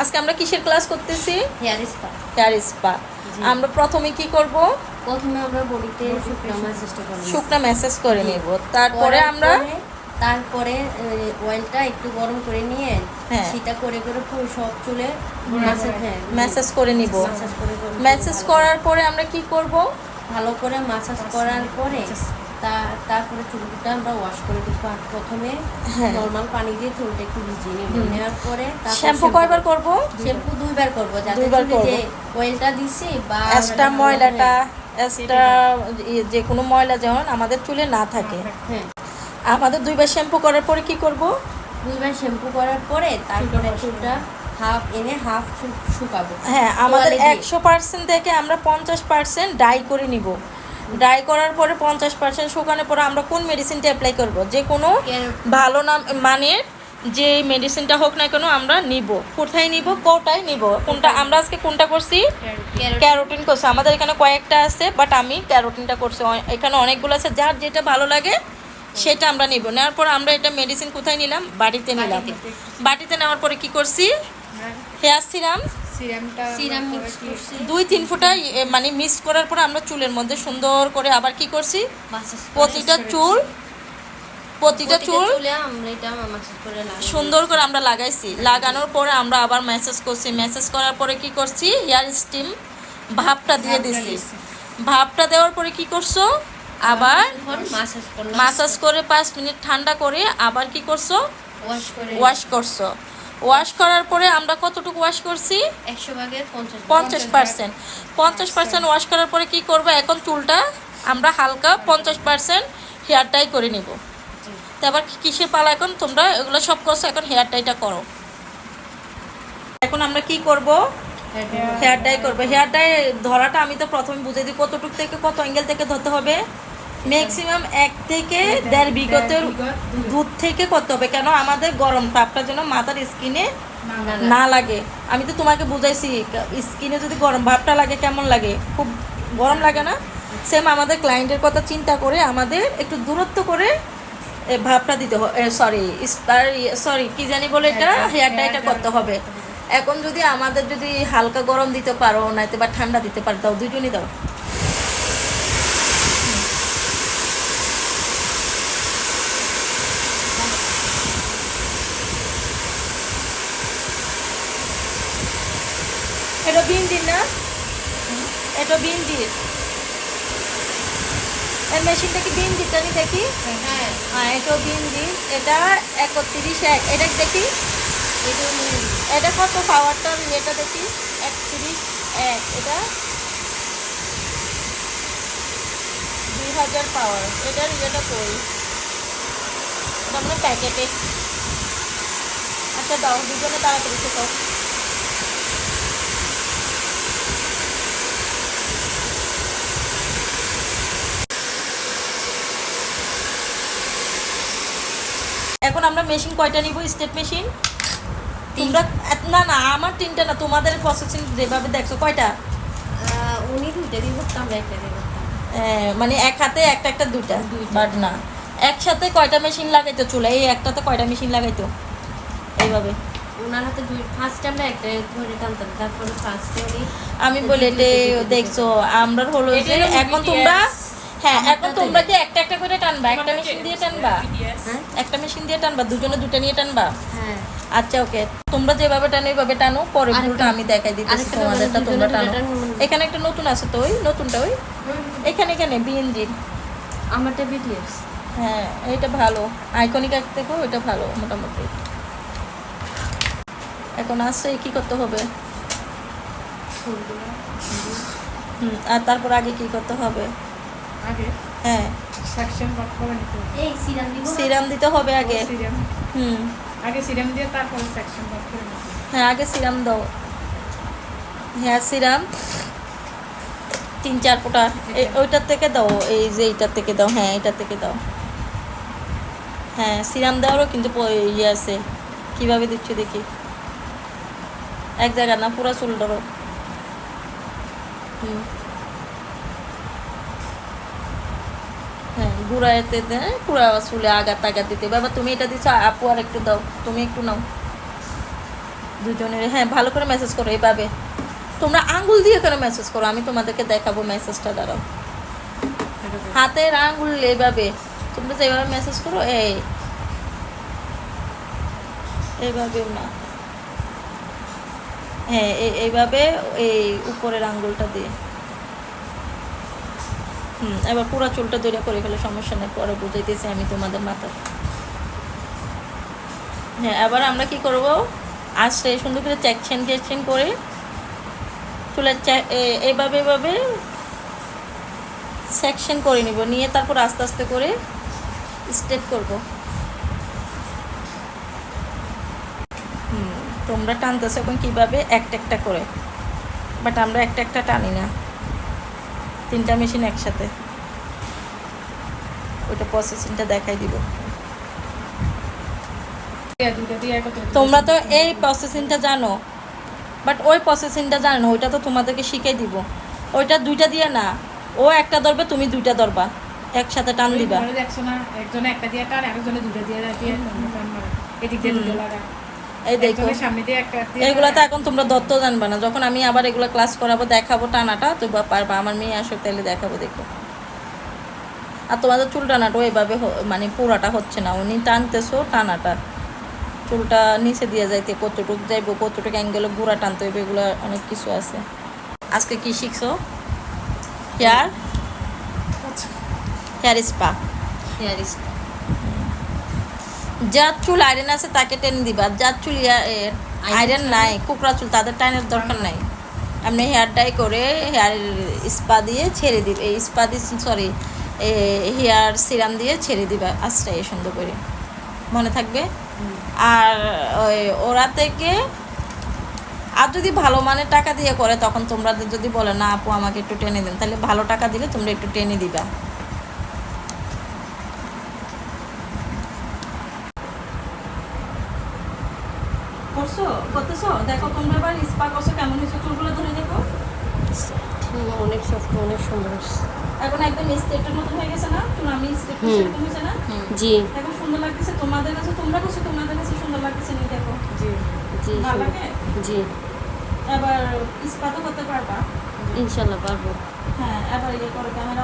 আজকে আমরা কিসের ক্লাস করতেছি? Hair spa. Hair spa. আমরা প্রথমে কি করব? প্রথমে আমরা বডিতে শুকনা ম্যাসাজ করে নেব। তারপরে আমরা তারপরে অয়েলটা একটু গরম করে নিয়ে সেটা করে করে পুরো সব চুলে ম্যাসাজ করে নিব। ম্যাসাজ করার পরে আমরা কি করব? ভালো করে ম্যাসাজ করার পরে তারপরে চুলটা আমরা ওয়াশ করে দিব। প্রথমে নরমাল পানি দিয়ে চুলটা একটু ভিজিয়ে নেব। নেওয়ার পরে শ্যাম্পু কয়বার করব? শ্যাম্পু 2 বার করব, যাতে যে অয়েলটা দিছি বা এক্সট্রা ময়লাটা যে কোনো ময়লা যেন আমাদের চুলে না থাকে। আমাদের 2 বার শ্যাম্পু করার পরে কি করব? 2 বার শ্যাম্পু করার পরে তারপরে চুলটা হাফ শুকাবো। আমাদের 100% থেকে আমরা 50% ডাই করে নিব। ডাই করার পরে 50% শুকানোর পরে আমরা কোন মেডিসিনটা অ্যাপ্লাই করব? যে কোনো ভালো মানের যে মেডিসিনটা হোক না কেন আমরা নিব। কোথায় নিব? কোটায় নিব। কোনটা আমরা আজকে কোনটা করছি? ক্যারোটিন করছি। আমাদের এখানে কয়েকটা আছে, বাট আমি ক্যারোটিনটা করছি। এখানে অনেকগুলো আছে, যার যেটা ভালো লাগে সেটা আমরা নিব। নেওয়ার পর আমরা এটা মেডিসিন কোথায় নিলাম? বাড়িতে নিলাম। বাড়িতে নেওয়ার পরে কি করছি? হেয়ার সিরাম 2-3 ফোঁটা মানে মিক্স করার পর আমরা চুলের মধ্যে সুন্দর করে আবার কি করছি? প্রতিটা চুল সুন্দর করে আমরা লাগাইছি। লাগানোর পরে আমরা আবার ম্যাসাজ করছি। ম্যাসাজ করার পরে কি করছি? হেয়ার স্টিম ভাপটা দিয়ে দিছি। ভাপটা দেওয়ার পরে কি করছো? আবার ম্যাসাজ করে 5 মিনিট ঠান্ডা করে আবার কি করছো? ওয়াশ করছো। ওয়াশ করার পরে আমরা কতটুকু ওয়াশ করছি? 100 ভাগের 50%। 50% ওয়াশ করার পরে কি করব? এখন চুলটা আমরা হালকা 50% হেয়ার ডাই করে নিব। তো আবার কিসের পালা এখন? তোমরা এগুলো সব করছো, এখন হেয়ার ডাইটা করো। এখন আমরা কি করব? হেয়ার ডাই করব। হেয়ার ডাই ধরাটা আমি তো প্রথমে বুঝে দিই কতটুকু থেকে কত অ্যাঙ্গেল থেকে ধরতে হবে। ম্যাক্সিমাম 1 থেকে 1.5 বিঘতের দুধ থেকে করতে হবে, কেন আমাদের গরম তাপটা যেন মাথার স্কিনে না লাগে। আমি তো তোমাকে বুঝাইছি, স্কিনে যদি গরম ভাবটা লাগে কেমন লাগে? খুব গরম লাগে না? সেম আমাদের ক্লায়েন্টের কথা চিন্তা করে আমাদের একটু দূরত্ব করে ভাবটা দিতে হবে। সরি কি জানি বলে এটা হেয়ার ডাইটা করতে হবে। এখন যদি আমাদের যদি হালকা গরম দিতে পারো, নাইতে বা ঠান্ডা দিতে পারো, দাও, দুইজনই দাও। এটা বিনজির না? এটা বিনজির। এই মেশিনটা কি বিনজিরটা নি দেখি? হ্যাঁ, এটাও বিনজির। এটা 31 এটা দেখি। এটা কত পাওয়ারটার? এটা দেখি 31 এটা 2000 পাওয়ার। এটার এটা কই? এটা আমরা প্যাকেটে। আচ্ছা দাও, দুজনে তাড়াতাড়ি শেখাও। এখন আমরা মেশিন কয়টা নিব? স্টেপ মেশিন তোমরা? না আমার 3টা না, তোমাদের প্রসেসিং যেভাবে দেখছো কয়টা? উনি 2টা দিব, আমরা একটা দিব। মানে এক হাতে একটা দুইটা, বাট না একসাথে কয়টা মেশিন লাগাইতো চুলে? এই একটাতে কয়টা মেশিন লাগাইতো? এইভাবে ওনার হাতে ফার্স্ট আমরা একটা ধরে টানতাম, তারপরে ফার্স্টে আমি বলি এটা দেখছো আমরা হলো যে এখন তোমরা এখন তোমরা কি একটা করে টানবা? একটা মেশিন দিয়ে টানবা? একটা মেশিন দিয়ে টানবা? দুজনে দুটো নিয়ে টানবা? আচ্ছা ওকে, তোমরা যেভাবে টানো এইভাবে টানো। পরে ভুলটা আমি দেখাই দিতেছি তোমাদেরটা, তোমরা টানো। এখানে একটা নতুন আছে তো, ওই নতুনটা ওই এখানে বিএনজি। আমারটা বিটিএস। হ্যাঁ, এইটা ভালো। আইকনিক এক থেকে ওইটা ভালো মোটামুটি। এখন আসছে কি করতে হবে? আর তারপর আগে কি করতে হবে? হ্যাঁ, সিরাম দিতে হবে আগে। আগে সিরাম দিয়ে তারপর সেকশন ভাগ করে নিতে। হ্যাঁ, আগে সিরাম দাও। হ্যাঁ, সিরাম 3-4 ফোঁটা ওইটার থেকে দাও। এই যে এইটার থেকে দাও। হ্যাঁ, এটার থেকে দাও। হ্যাঁ, সিরাম দেওয়ারও কিন্তু ইয়ে আছে। কীভাবে দিচ্ছ দেখি। এক জায়গা না, পুরো চুল ধরো। হ্যাঁ, গুঁড়াতে দেয় পুরা চুলে আঘাত দিতে হবে। এবার তুমি এটা দিচ্ছ, আপু আর একটু দাও, তুমি একটু নাও। দুজনের, হ্যাঁ ভালো করে মেসেজ করো এইভাবে। তোমরা আঙ্গুল দিয়ে করে মেসেজ করো, আমি তোমাদেরকে দেখাবো মেসেজটা, দাঁড়াও। হাতের আঙ্গুল এইভাবে তোমরা যেভাবে মেসেজ করো, এইভাবেও না, হ্যাঁ এইভাবে, এই উপরের আঙ্গুলটা দিয়ে। এবার পুরো চুলটা দইরা করে ফেলে, সমস্যা নেই, পরে বুঝাইতেছি আমি তোমাদের মাথা। হ্যাঁ এবার আমরা কি করব, আসলে সুন্দর করে চেকশন করে চুলের এইভাবে এইভাবে সেকশন করে নিব, নিয়ে তারপর আস্তে আস্তে করে স্ট্রেট করব। তোমরা টানতেছো এখন কীভাবে, একটা একটা করে, বাট আমরা একটা একটা টানি না, 3টা মেশিন একসাথে। ওইটা প্রসেসিংটা দেখাই দিব। দুটো দিয়ে একত্রে তোমরা তো এই প্রসেসিংটা জানো, বাট ওই প্রসেসিংটা জানো না, ওইটা তো তোমাদেরকে শিখিয়ে দিব। ওইটা 2টা দিয়ে না, ও একটা ধরবে, তুমি 2টা ধরবা, একসাথে টান দিবা। ঘরে দেখছো না, একজনে একটা দিয়ে টান, আরেকজনে দুটো দিয়ে টান মারে, এদিক দিয়ে দুটো লাগা, এই দেখো, একজনের সামনে দিয়ে একটা দিয়ে এগুলো তো এখন তোমরা দত্ত জানবা না, যখন আমি আবার এগুলো ক্লাস করাবো, দেখাবো টানাটা, তো পারবা। আমার মেয়ে আসো তাহলে দেখাবো, দেখো। আর তোমাদের চুল টানাটাও এভাবে মানে পুরাটা হচ্ছে না, উনি টানতেছো টানাটা, চুলটা নিচে দিয়ে যাইতে কতটুক যাইবো, কতটুকু অ্যাঙ্গেলে গুঁড়া টানতে হইবে, এগুলো অনেক কিছু আছে। আজকে কি শিখছো? Hair spa. হেয়ার যার চুল আয়রন আছে তাকে টেনে দিবা, যার চুল আয়রন নাই, কুকড়া চুল, তাদের টাইনের দরকার নাই। আপনি হেয়ার ডাই করে হেয়ার স্পা দিয়ে ছেড়ে দিবে, এই স্পা দিয়ে, সরি, হেয়ার সিরাম দিয়ে ছেড়ে দিবা আশ্রয় সুন্দর করে, মনে থাকবে। আর ওরা থেকে আর যদি ভালো মানের টাকা দিয়ে করে, তখন তোমরা যদি বলে না আপু আমাকে একটু টেনে দিন, তাহলে ভালো টাকা দিলে তোমরা একটু টেনে দিবা। করছো, করতেছো, দেখো তোমরা এবার স্পা করছো, কেমন হয়েছে চুলগুলো ধরে দেখো। অনেক সফট, অনেক সুন্দর। এখন একদম স্টেটের মতো হয়ে গেছে না, চুল আমি স্টেট সেরকম হয়েছে না, জি এখন সুন্দর লাগতেছে তোমাদের কাছে, তোমরা করছো তোমাদের কাছে সুন্দর লাগতেছে, নি দেখো, জি জি ভালো লাগে। জি এবার স্পা তো করতে পারবা, ইনশাল্লাহ পারবো। হ্যাঁ এবার ইয়ে করো, ক্যামেরা